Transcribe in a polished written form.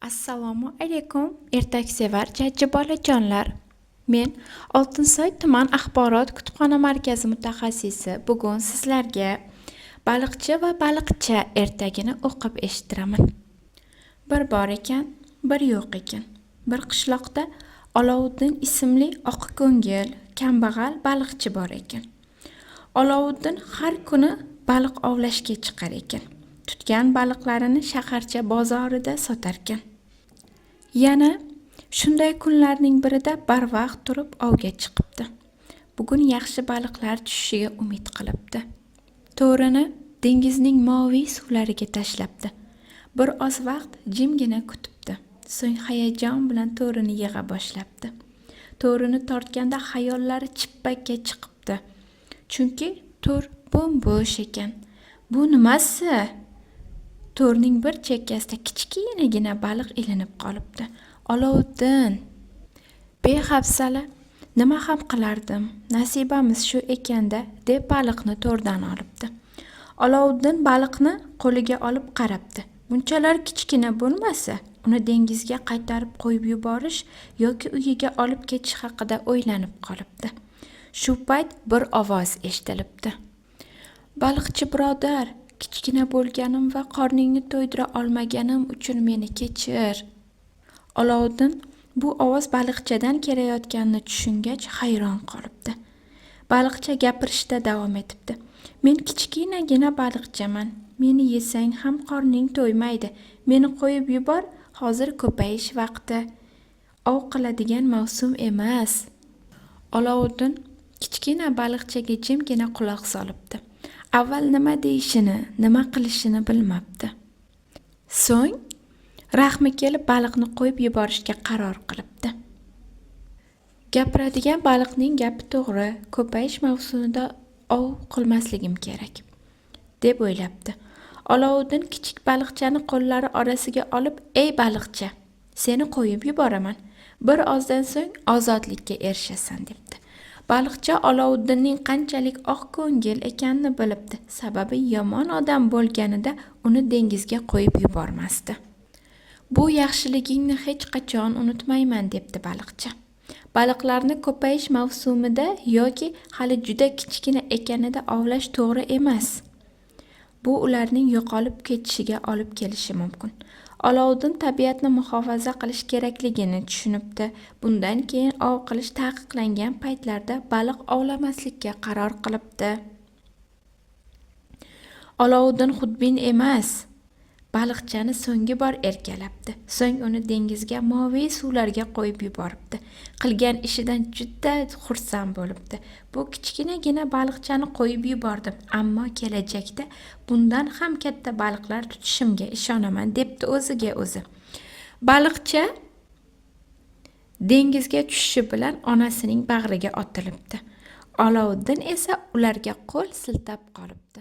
Assalomu alaykum, ertaksevar jajji bolajonlar. Men Oltinsoy tuman axborot kutubxona markazi mutaxassisi. Bugun sizlarga baliqchi va baliqcha ertagini o'qib eshittiraman. Bir bor ekan, bir yo'q ekan. Bir qishloqda Olovuddin ismli oqko'ngil, kambag'al baliqchi bor ekan. Olovuddin har kuni baliq ovlashga chiqar ekan. Tutgan baliqlarini shaharcha bozorida sotar ekan. Yana shunday kunlarning birida barvaqt turib ovga chiqibdi. Bugun yaxshi baliqlar tushishiga umid qilibdi. To'rini dengizning moviy suvlariga tashlabdi. Bir oz vaqt jimgina kutibdi. So'ng hayajon bilan to'rini yig'a boshlabdi. To'rini tortganda xayollari chippakka chiqibdi. Chunki to'r bo'm-bo'sh ekan. Bu nimasi? To'rning bir chekkasida kichkinagina baliq ilinib qolibdi. Olovuddin, behafsala, nima ham qilardim? Nasibamiz shu ekanda, deb baliqni to'rdan olibdi. Olovuddin baliqni qo'liga olib qarabdi. Bunchalar kichkina bo'lmasa, uni dengizga qaytarib qo'yib yuborish yoki uyiga olib ketish haqida o'ylanib qolibdi. Shu payt bir ovoz eshitilibdi. Baliqchi birodar, kichkina bo'lganim va qorningni to'ydira olmaganim uchun meni kechir. Olovuddin bu ovoz baliqchadan kelayotganini tushungach hayron qolibdi. Baliqcha gapirishda davom etibdi. Men kichkinagina baliqchaman. Meni yesang ham qorning to'ymaydi. Meni qo'yib yubor, hozir ko'payish vaqti. Ov qiladigan mavsum emas. Olovuddin kichkina baliqchaga jimgina quloq solibdi. Avval nima deyishini, nima qilishini bilmabdi. So'ng rahmi kelib baliqni qo'yib yuborishga qaror qilibdi. Gapiradigan baliqning gapi to'g'ri, ko'payish mavsumida ov qilmasligim kerak, deb o'ylabdi. Olovuddin kichik baliqchani qo'llari orasiga olib, "Ey baliqcha, seni qo'yib yuboraman. Bir ozdan so'ng ozodlikka erishasan", debdi. Baliqcha Olovuddinning qanchalik oqko'ngil ekanini bilibdi. Sababi yomon odam bo'lganida uni dengizga qo'yib yubormasdi. "Bu yaxshiligingni hech qachon unutmayman", debdi baliqcha. Baliqlarni ko'payish mavsumida yoki hali juda kichkina ekanida ovlash to'g'ri emas. Bu ularning yo'qolib ketishiga olib kelishi mumkin. Olovuddin tabiatni muhofaza qilish kerakligini tushunibdi. Bundan keyin ov qilish taqiqlangan paytlarda baliq ovlamaslikka qaror qilibdi. Olovuddin xudbin emas. Baliqchani so'nggi bor erkalabdi. So'ng uni dengizga moviy suvlarga qo'yib yuboribdi. Qilgan ishidan juda xursand bo'libdi. Bu kichkinagina baliqchani qo'yib yubordim, ammo kelajakda bundan ham katta baliqlar tutishimga ishonaman, debdi o'ziga o'zi. Baliqcha dengizga tushishi bilan onasining bag'riga otilibdi. Olovuddin esa ularga qo'l siltab qolibdi.